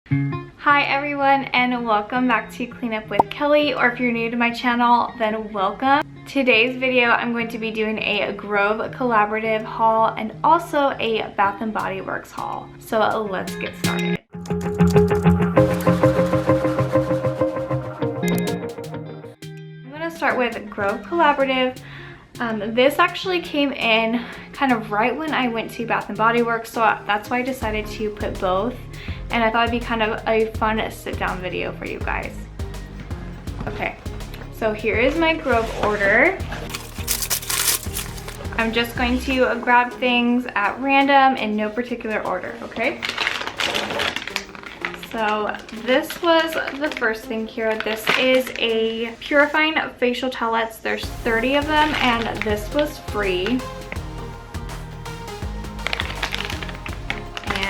Hi everyone, and welcome back to Clean Up with Kelly, or if you're new to my channel, then welcome. Today's video I'm going to be doing a Grove collaborative haul and also a Bath & Body Works haul. So let's get started. I'm going to start with Grove collaborative. This actually came in kind of right when I went to Bath & Body Works, so that's why I decided to put both. And I thought it'd be kind of a fun sit-down video for you guys. Okay, so here is my Grove order. I'm just going to grab things at random in no particular order, okay? So this was the first thing here. This is a purifying facial towelettes. There's 30 of them, and this was free.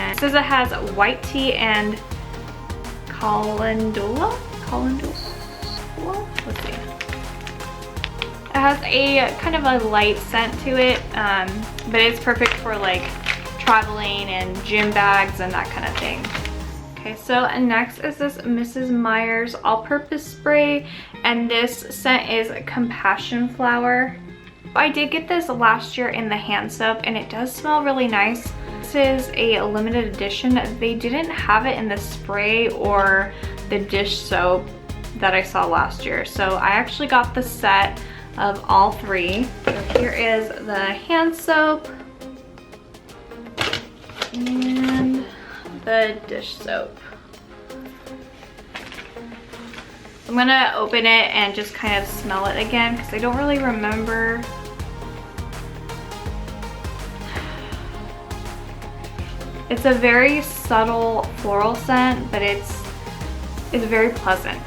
It says it has white tea and calendula? Let's see. It has a kind of a light scent to it, but it's perfect for like traveling and gym bags and that kind of thing. Okay, so next is this Mrs. Meyer's all-purpose spray, and this scent is Compassion Flower. I did get this last year in the hand soap, and it does smell really nice. This is a limited edition. They didn't have it in the spray or the dish soap that I saw last year, so I actually got the set of all three. So here is the hand soap and the dish soap. I'm gonna open it and just kind of smell it again because I don't really remember. It's a very subtle floral scent, but it's very pleasant.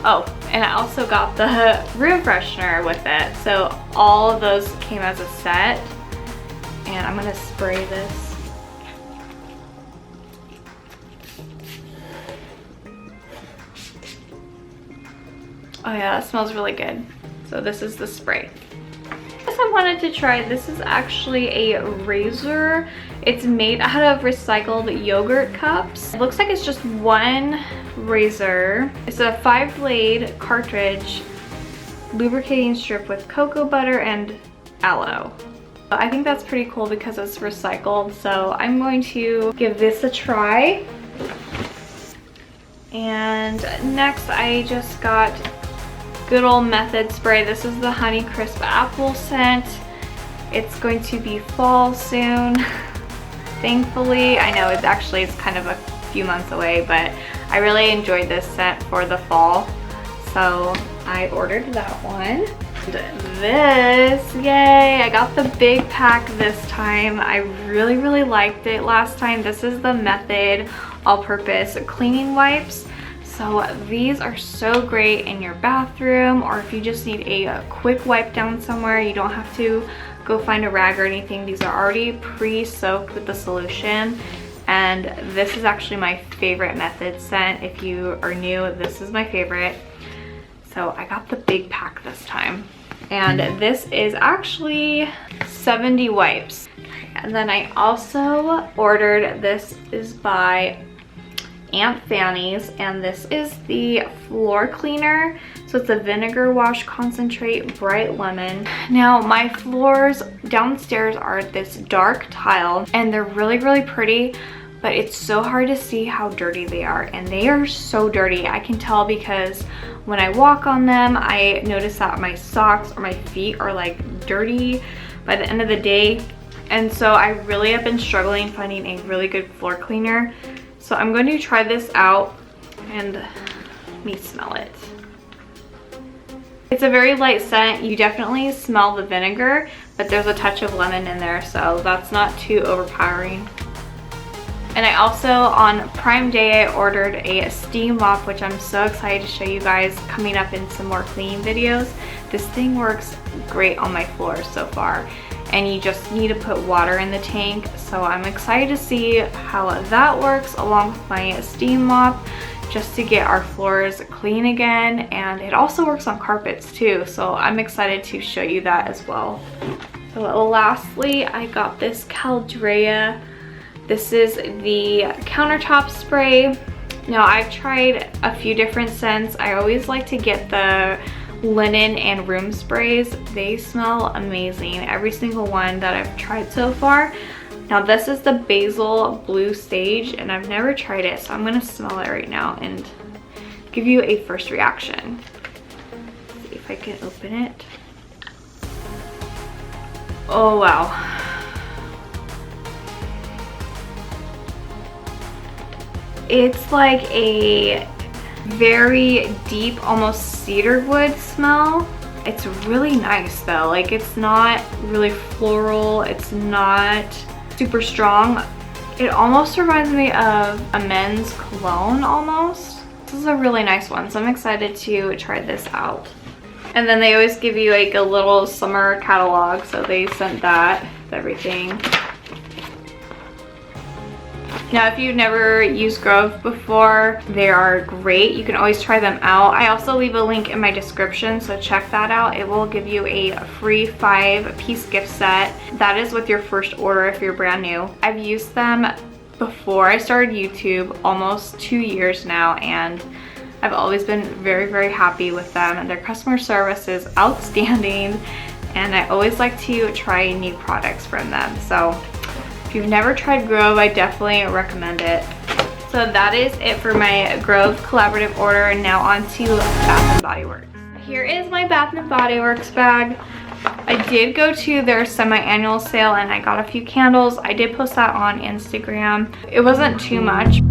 Oh, and I also got the room freshener with it. So all of those came as a set. And I'm gonna spray this. Oh yeah, that smells really good. So this is the spray. I wanted to try, this is actually a razor. It's made out of recycled yogurt cups. It looks like it's just one razor. It's a 5-blade cartridge lubricating strip with cocoa butter and aloe. I think that's pretty cool because it's recycled, so I'm going to give this a try. And next I just got good old Method spray. This is the Honey Crisp Apple scent. It's going to be fall soon, thankfully. I know it's kind of a few months away, but I really enjoyed this scent for the fall, so I ordered that one. This, yay, I got the big pack this time. I really liked it last time. This is the Method all-purpose cleaning wipes. So these are so great in your bathroom, or if you just need a quick wipe down somewhere, you don't have to go find a rag or anything. These are already pre-soaked with the solution, and this is actually my favorite Method scent. If you are new, this is my favorite. So I got the big pack this time, and this is actually 70 wipes. And then I also ordered, this is by Aunt Fanny's, and this is the floor cleaner. So it's a vinegar wash concentrate, bright lemon. Now my floors downstairs are this dark tile, and they're really pretty, but it's so hard to see how dirty they are, and they are so dirty. I can tell because when I walk on them, I notice that my socks or my feet are like dirty by the end of the day. And so I really have been struggling finding a really good floor cleaner. So I'm going to try this out and let me smell it. It's a very light scent. You definitely smell the vinegar, but there's a touch of lemon in there, so that's not too overpowering. And I also, on Prime Day, I ordered a steam mop, which I'm so excited to show you guys coming up in some more cleaning videos. This thing works great on my floors so far, and you just need to put water in the tank. So I'm excited to see how that works along with my steam mop, just to get our floors clean again. And it also works on carpets too, so I'm excited to show you that as well. So lastly, I got this Caldrea This is the countertop spray. Now I've tried a few different scents. I always like to get the linen and room sprays. They smell amazing, every single one that I've tried so far. Now this is the basil blue sage, and I've never tried it, so I'm gonna smell it right now and give you a first reaction. Let's see if I can open it. Oh wow. It's like a very deep, almost cedar wood smell. It's really nice though. Like, it's not really floral. It's not super strong. It almost reminds me of a men's cologne almost. This is a really nice one, so I'm excited to try this out. And then they always give you like a little summer catalog, so they sent that with everything. Now, if you've never used Grove before, they are great. You can always try them out. I also leave a link in my description, so check that out. It will give you a free 5-piece gift set. That is with your first order if you're brand new. I've used them before I started YouTube, almost 2 years now, and I've always been very, very happy with them, and their customer service is outstanding, and I always like to try new products from them. So if you've never tried Grove, I definitely recommend it. So that is it for my Grove collaborative order, and now on to Bath & Body Works. Here is my Bath & Body Works bag. I did go to their semi-annual sale and I got a few candles. I did post that on Instagram. It wasn't too much.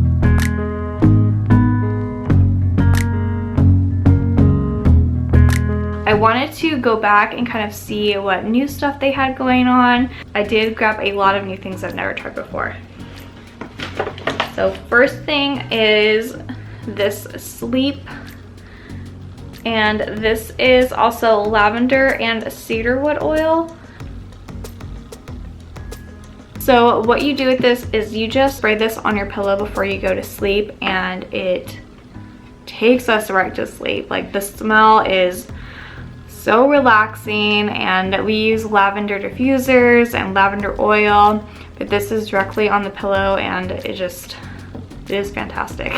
I wanted to go back and kind of see what new stuff they had going on. I did grab a lot of new things I've never tried before. So first thing is this sleep, and this is also lavender and cedarwood oil. So what you do with this is you just spray this on your pillow before you go to sleep, and it takes us right to sleep. Like, the smell is so relaxing, and we use lavender diffusers and lavender oil, but this is directly on the pillow, and it is fantastic.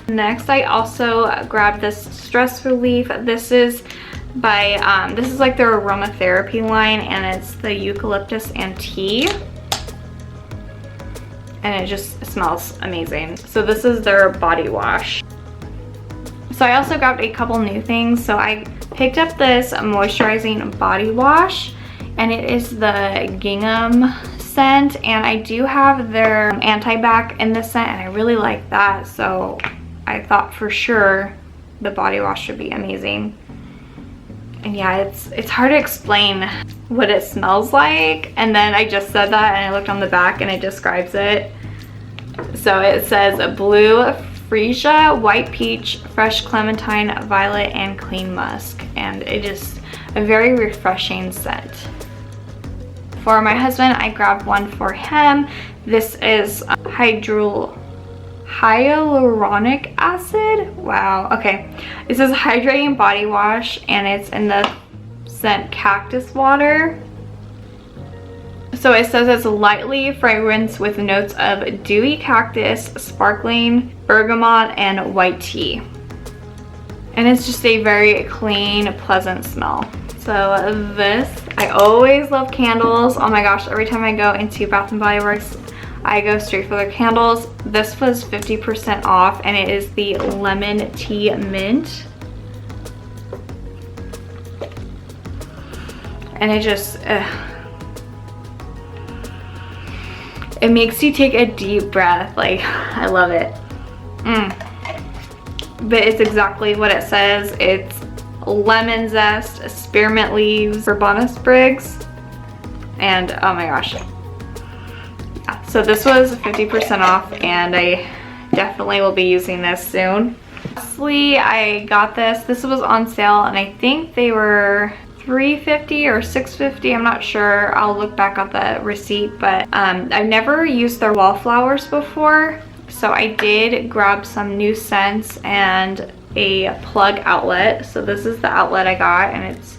Next, I also grabbed this stress relief. This is by this is like their aromatherapy line, and it's the eucalyptus and tea, and it just smells amazing. So this is their body wash. So I also grabbed a couple new things. So I picked up this moisturizing body wash, and it is the gingham scent, and I do have their anti-bac in the scent, and I really like that, so I thought for sure the body wash would be amazing. And yeah, it's hard to explain what it smells like, and then I just said that and I looked on the back and it describes it. So it says blue freesia, white peach, fresh clementine, violet, and clean musk, and it is a very refreshing scent. For my husband, I grabbed one for him. This is hyaluronic acid. Wow, okay. This is hydrating body wash, and it's in the scent cactus water. So it says it's lightly fragranced with notes of dewy cactus, sparkling bergamot, and white tea. And it's just a very clean, pleasant smell. So this, I always love candles. Oh my gosh, every time I go into Bath & Body Works, I go straight for their candles. This was 50% off, and it is the lemon tea mint. And it just, it makes you take a deep breath. Like, I love it. But it's exactly what it says. It's lemon zest, spearmint leaves, verbena sprigs, and oh my gosh. Yeah, so this was 50% off, and I definitely will be using this soon. Lastly, I got this. This was on sale, and I think they were $3.50 or $6.50, I'm not sure. I'll look back at the receipt, but I've never used their wallflowers before, so I did grab some new scents and a plug outlet. So this is the outlet I got, and it's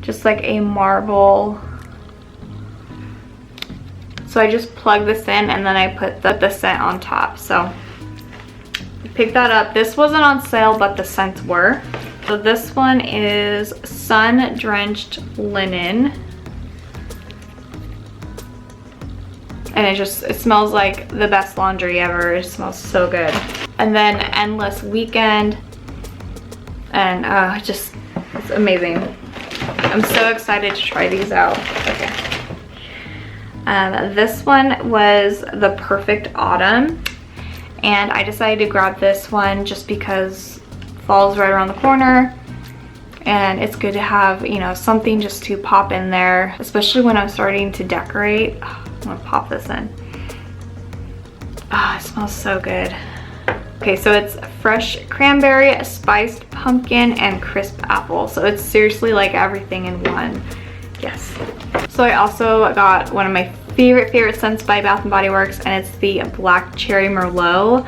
just like a marble. It's So I just plug this in and then I put the scent on top. So pick that up. This wasn't on sale, but the scents were. So this one is Sun Drenched Linen. And it smells like the best laundry ever. It smells so good. And then Endless Weekend. And it's amazing. I'm so excited to try these out. Okay. This one was the Perfect Autumn. And I decided to grab this one just because fall's right around the corner. And it's good to have, you know, something just to pop in there, especially when I'm starting to decorate. Oh, I'm gonna pop this in. Ah, it smells so good. Okay, so it's fresh cranberry, spiced pumpkin, and crisp apple. So it's seriously like everything in one. Yes. So I also got one of my favorite scents by Bath & Body Works, and it's the Black Cherry Merlot.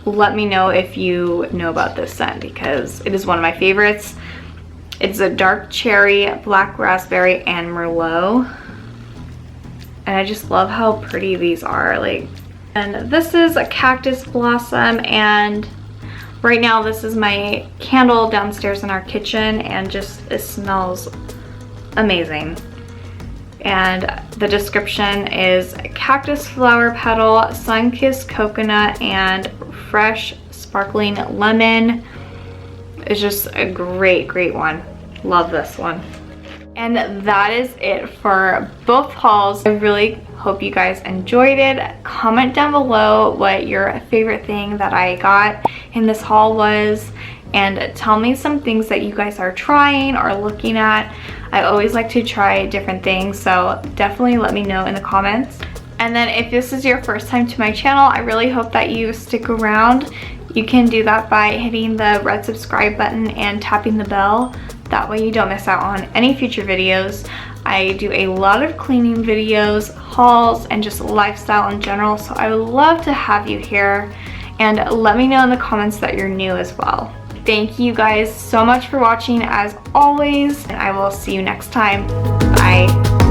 Let me know if you know about this scent because it is one of my favorites. It's a dark cherry, black raspberry, and Merlot. And I just love how pretty these are. Like, and this is a Cactus Blossom, and right now this is my candle downstairs in our kitchen, and just it smells amazing. And the description is cactus flower petal, sun-kissed coconut, and fresh sparkling lemon. It's just a great one. Love this one. And that is it for both hauls. I really hope you guys enjoyed it. Comment down below what your favorite thing that I got in this haul was, and tell me some things that you guys are trying or looking at. I always like to try different things, so definitely let me know in the comments. And then if this is your first time to my channel, I really hope that you stick around. You can do that by hitting the red subscribe button and tapping the bell. That way you don't miss out on any future videos. I do a lot of cleaning videos, hauls, and just lifestyle in general, so I would love to have you here. And let me know in the comments that you're new as well. Thank you guys so much for watching as always, and I will see you next time. Bye.